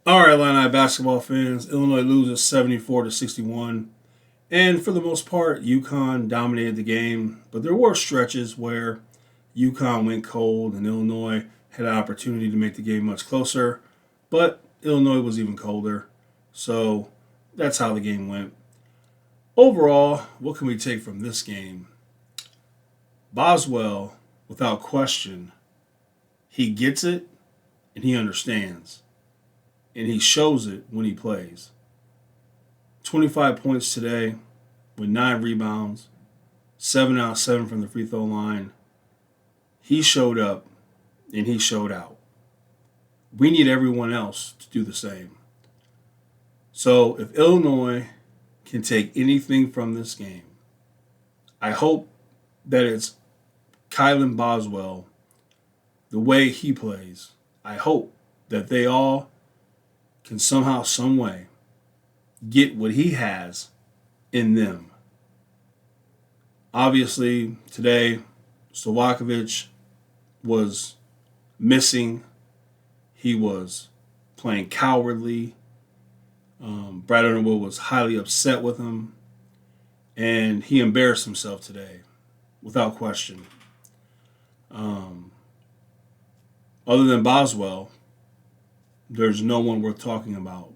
All right, Illini basketball fans. Illinois loses 74-61, and for the most part, UConn dominated the game. But there were stretches where UConn went cold, and Illinois had an opportunity to make the game much closer. But Illinois was even colder, so that's how the game went. Overall, what can we take from this game? Boswell, without question, he gets it and he understands, and he shows it when he plays. 25 points today with 9 rebounds, 7 out of 7 from the free throw line. He showed up and he showed out. We need everyone else to do the same. So if Illinois can take anything from this game, I hope that it's Kylan Boswell, the way he plays. I hope that they all can somehow, some way, get what he has in them. Obviously, today, Stojakovic was missing. He was playing cowardly. Brad Underwood was highly upset with him, and he embarrassed himself today, without question. Um, Other than Boswell, there's no one worth talking about.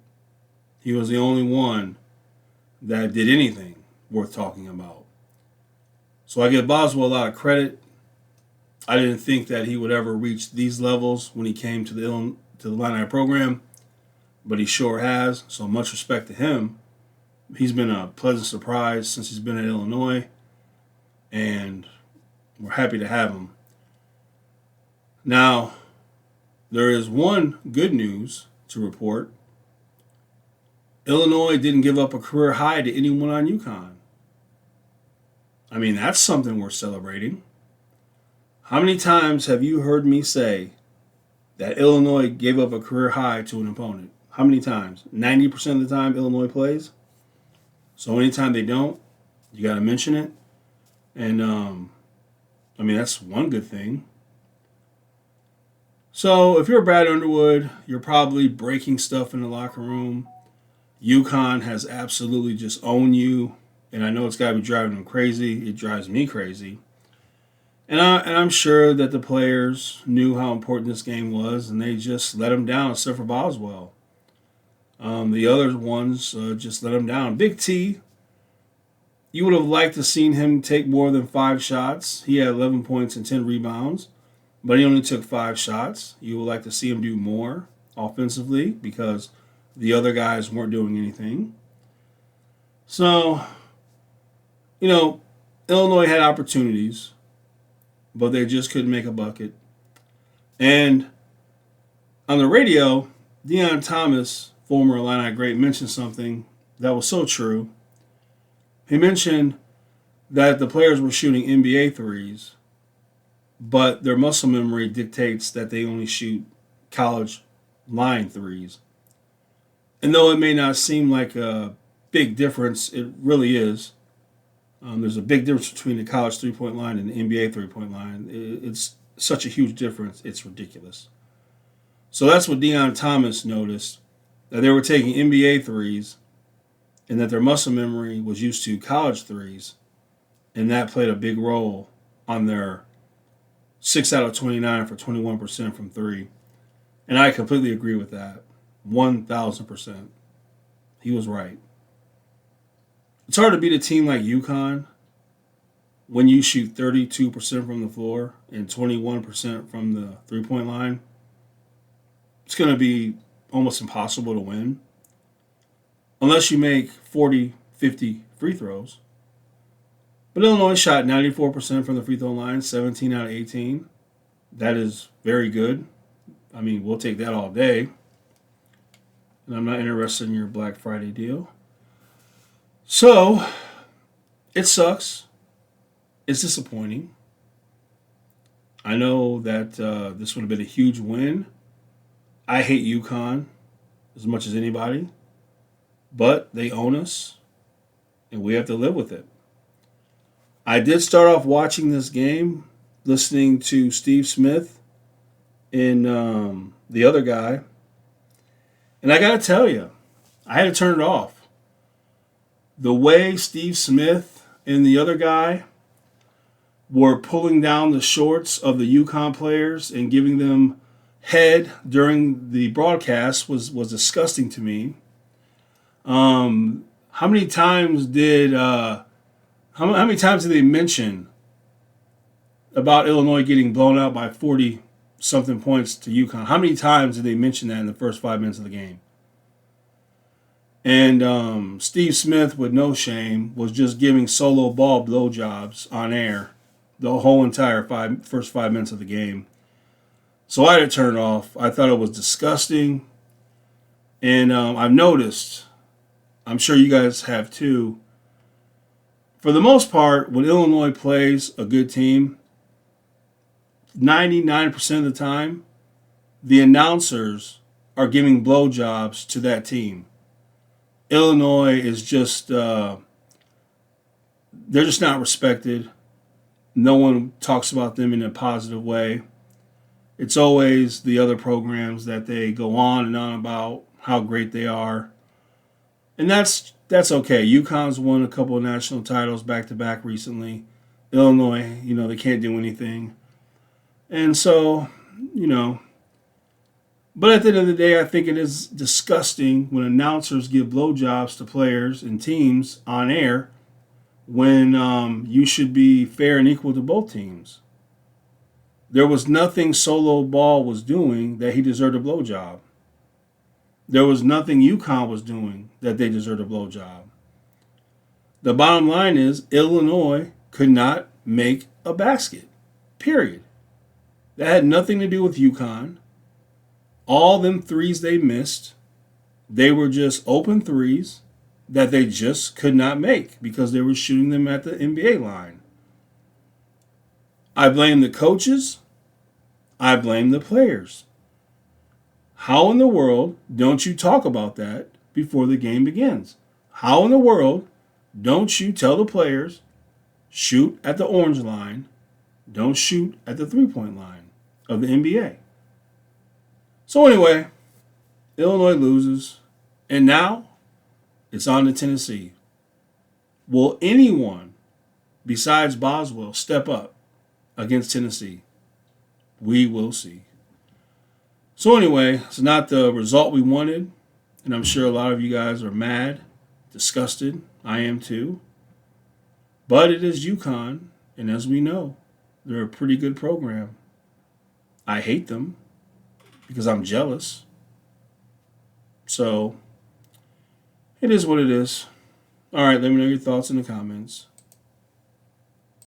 He was the only one that did anything worth talking about. So I give Boswell a lot of credit. I didn't think that he would ever reach these levels when he came to the Illini program, but he sure has. So much respect to him. He's been a pleasant surprise since he's been at Illinois, and we're happy to have him. Now, there is one good news to report. Illinois didn't give up a career high to anyone on UConn. I mean, that's something worth celebrating. How many times have you heard me say that Illinois gave up a career high to an opponent? How many times? 90% of the time Illinois plays. So anytime they don't, you got to mention it. And, I mean, that's one good thing. So if you're Brad Underwood, you're probably breaking stuff in the locker room. UConn has absolutely just owned you. And I know it's got to be driving them crazy. It drives me crazy. And I'm sure that the players knew how important this game was, and they just let him down, except for Boswell. The other ones just let him down. Big T, you would have liked to seen him take more than 5 shots. He had 11 points and 10 rebounds, but he only took 5 shots. You would like to see him do more offensively because the other guys weren't doing anything. So, Illinois had opportunities, but they just couldn't make a bucket. And on the radio, Deon Thomas, former Illini great, mentioned something that was so true. He mentioned that the players were shooting NBA threes, but their muscle memory dictates that they only shoot college line threes. And though it may not seem like a big difference, it really is. There's a big difference between the college three-point line and the NBA three-point line. It's such a huge difference, it's ridiculous. So that's what Deon Thomas noticed, that they were taking NBA threes and that their muscle memory was used to college threes, and that played a big role on their 6 out of 29 for 21% from three. And I completely agree with that. 1,000%. He was right. It's hard to beat a team like UConn when you shoot 32% from the floor and 21% from the three-point line. It's going to be almost impossible to win unless you make 40, 50 free throws. But Illinois shot 94% from the free throw line, 17 out of 18. That is very good. I mean, we'll take that all day. And I'm not interested in your Black Friday deal. So, it sucks. It's disappointing. I know that this would have been a huge win. I hate UConn as much as anybody, but they own us, and we have to live with it. I did start off watching this game, listening to Steve Smith and the other guy, And I got to tell you, I had to turn it off. The way Steve Smith and the other guy were pulling down the shorts of the UConn players and giving them head during the broadcast was disgusting to me. How many times did how many times did they mention about Illinois getting blown out by 40 something points to UConn? How many times did they mention that in the first 5 minutes of the game? And Steve Smith, with no shame, was just giving solo ball blowjobs on air the whole entire first 5 minutes of the game. So I had to turn it off. I thought it was disgusting. And I've noticed, I'm sure you guys have too, for the most part, when Illinois plays a good team, 99% of the time, the announcers are giving blowjobs to that team. Illinois is just, they're just not respected. No one talks about them in a positive way. It's always the other programs that they go on and on about how great they are. And that's okay. UConn's won a couple of national titles back-to-back recently. Illinois, they can't do anything. And so, but at the end of the day, I think it is disgusting when announcers give blowjobs to players and teams on air when you should be fair and equal to both teams. There was nothing Solo Ball was doing that he deserved a blowjob. There was nothing UConn was doing that they deserved a blowjob. The bottom line is Illinois could not make a basket. Period. That had nothing to do with UConn. All them threes they missed, they were just open threes that they just could not make because they were shooting them at the NBA line. I blame the coaches. I blame the players. How in the world don't you talk about that before the game begins? How in the world don't you tell the players, shoot at the orange line, don't shoot at the three-point line of the NBA? So anyway, Illinois loses, and now it's on to Tennessee. Will anyone besides Boswell step up against Tennessee? We will see. So anyway, it's not the result we wanted, and I'm sure a lot of you guys are mad, disgusted. I am too. But it is UConn, and as we know, they're a pretty good program. I hate them because I'm jealous. So it is what it is. All right, let me know your thoughts in the comments.